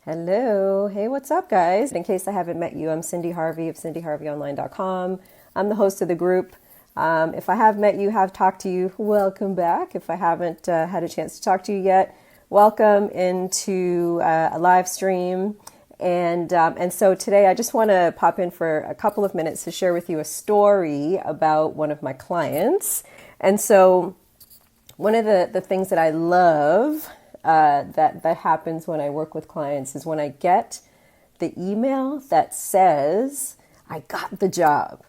Hello. Hey, what's up, guys? In case I haven't met you, I'm Cindy Harvey of cindyharveyonline.com. I'm the host of the group. If I have met you, have talked to you, welcome back. If I haven't had a chance to talk to you yet, welcome into a live stream. And so today I just want to pop in for a couple of minutes to share with you a story about one of my clients. And so one of the things that I love that happens when I work with clients is when I get the email that says, I got the job.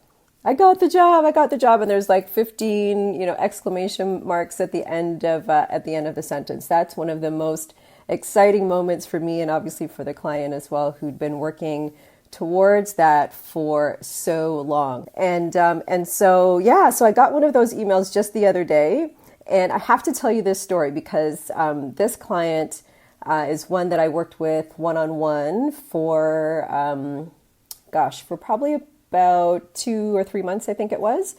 I got the job. I got the job. And there's like 15, exclamation marks at the end of the sentence. That's one of the most exciting moments for me, and obviously for the client as well, who'd been working towards that for so long. So I got one of those emails just the other day. And I have to tell you this story because this client is one that I worked with one-on-one for probably about 2 or 3 months, I think it was.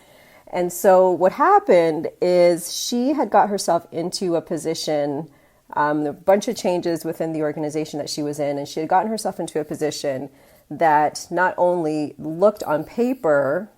And so what happened is she had got herself into a position, a bunch of changes within the organization that she was in, and she had gotten herself into a position that not only looked on paper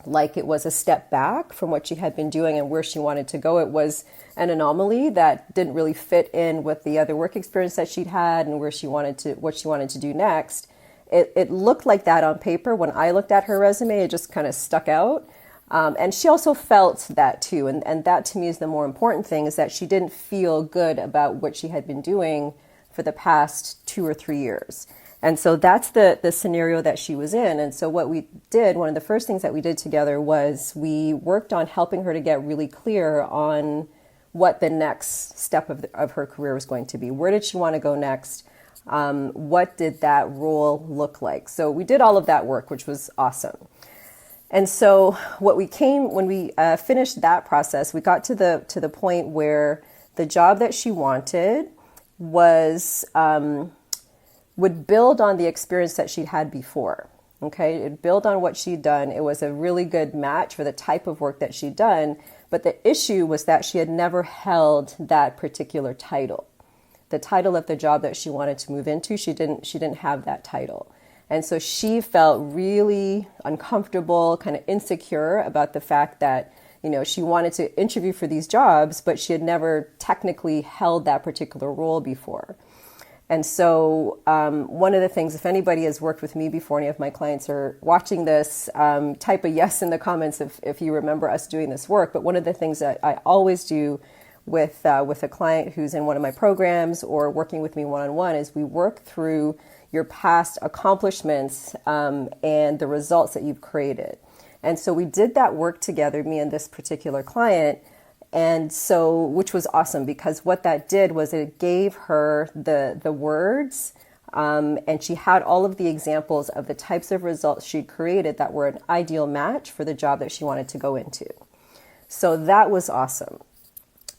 like it was a step back from what she had been doing and where she wanted to go. It was an anomaly that didn't really fit in with the other work experience that she'd had and what she wanted to do next. It looked like that on paper. When I looked at her resume, it just kind of stuck out. And she also felt that too. And that to me is the more important thing, is that she didn't feel good about what she had been doing for the past 2 or 3 years. And so that's the scenario that she was in. And so what we did, one of the first things that we did together was we worked on helping her to get really clear on what the next step of her career was going to be. Where did she want to go next? What did that role look like? So we did all of that work, which was awesome. And so when we finished that process, we got to the point where the job that she wanted was would build on the experience that she'd had before. Okay, it'd build on what she'd done. It was a really good match for the type of work that she'd done. But the issue was that she had never held that particular title. The title of the job that she wanted to move into, she didn't have that title. And so she felt really uncomfortable, kind of insecure about the fact that, she wanted to interview for these jobs, but she had never technically held that particular role before. And so one of the things, if anybody has worked with me before, any of my clients are watching this, type a yes in the comments if you remember us doing this work. But one of the things that I always do with a client who's in one of my programs or working with me one-on-one is we work through your past accomplishments and the results that you've created. And so we did that work together, me and this particular client. And so, which was awesome, because what that did was it gave her the words, and she had all of the examples of the types of results she'd created that were an ideal match for the job that she wanted to go into. So that was awesome.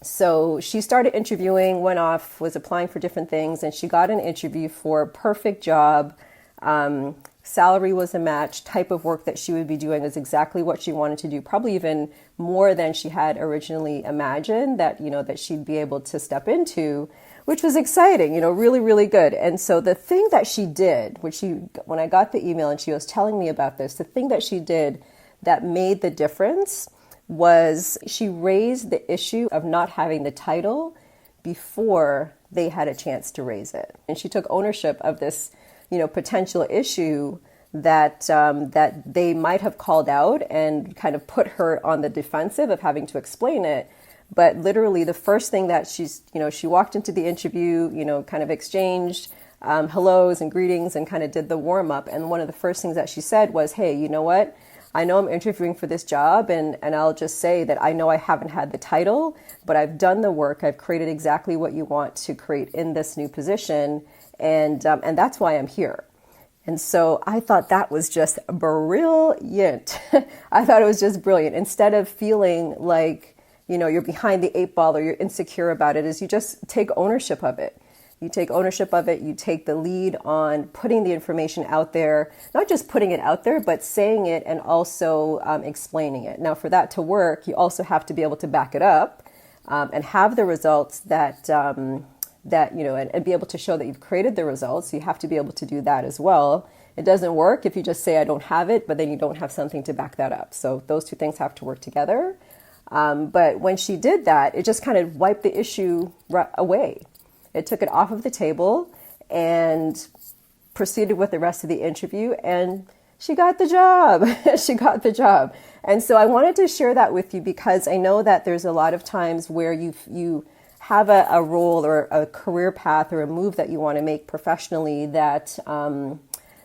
So she started interviewing, went off, was applying for different things, and she got an interview for a perfect job. Salary was a match. Type of work that she would be doing was exactly what she wanted to do, probably even more than she had originally imagined that she'd be able to step into, which was exciting, really, really good. And so the thing that she did, when I got the email and she was telling me about this, the thing that she did that made the difference was she raised the issue of not having the title before they had a chance to raise it. And she took ownership of this potential issue that they might have called out and kind of put her on the defensive of having to explain it. But literally the first thing that she walked into the interview, kind of exchanged hellos and greetings and kind of did the warm up. And one of the first things that she said was, hey, you know what? I know I'm interviewing for this job, and I'll just say that I know I haven't had the title, but I've done the work. I've created exactly what you want to create in this new position. And that's why I'm here. And so I thought that was just brilliant. I thought it was just brilliant. Instead of feeling like, you're behind the 8 ball or you're insecure about it, is you just take ownership of it. You take ownership of it. You take the lead on putting the information out there, not just putting it out there, but saying it and also explaining it. Now, for that to work, you also have to be able to back it up and have the results that that, and be able to show that you've created the results. You have to be able to do that as well. It doesn't work if you just say, I don't have it, but then you don't have something to back that up. So those two things have to work together. But when she did that, it just kind of wiped the issue away. It took it off of the table and proceeded with the rest of the interview, and she got the job. She got the job. And so I wanted to share that with you because I know that there's a lot of times where you have a role or a career path or a move that you want to make professionally that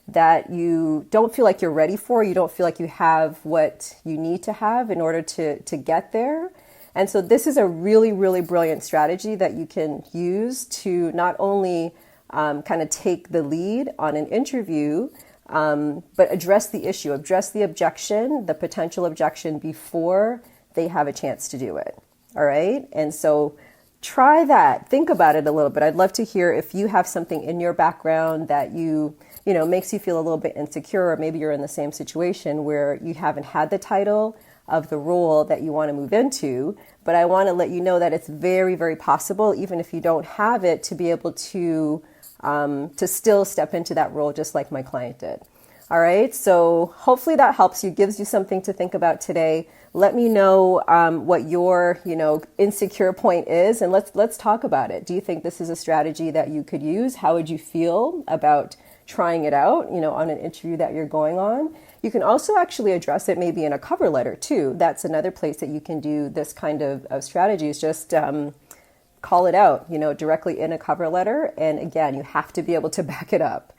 that you don't feel like you're ready for. You don't feel like you have what you need to have in order to get there. And so this is a really, really brilliant strategy that you can use to not only kind of take the lead on an interview, but address the issue, address the objection, the potential objection before they have a chance to do it. All right. And so try that. Think about it a little bit. I'd love to hear if you have something in your background that makes you feel a little bit insecure, or maybe you're in the same situation where you haven't had the title of the role that you want to move into. But I want to let you know that it's very, very possible, even if you don't have it, to be able to still step into that role just like my client did. All right. So hopefully that helps you, gives you something to think about today. Let me know what your, insecure point is, and let's talk about it. Do you think this is a strategy that you could use? How would you feel about trying it out, on an interview that you're going on? You can also actually address it maybe in a cover letter too. That's another place that you can do this kind of strategy, is just call it out, directly in a cover letter. And again, you have to be able to back it up.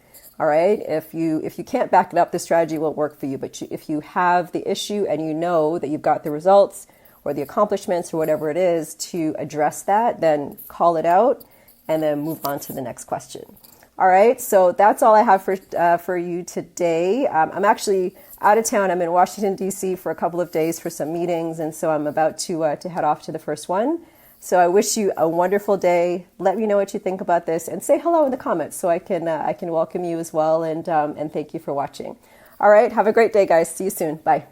All right. If you can't back it up, the strategy won't work for you. But if you have the issue and you know that you've got the results or the accomplishments or whatever it is to address that, then call it out and then move on to the next question. All right. So that's all I have for you today. I'm actually out of town. I'm in Washington, D.C. for a couple of days for some meetings. And so I'm about to head off to the first one. So I wish you a wonderful day. Let me know what you think about this, and say hello in the comments so I can welcome you as well. And thank you for watching. All right. Have a great day, guys. See you soon. Bye.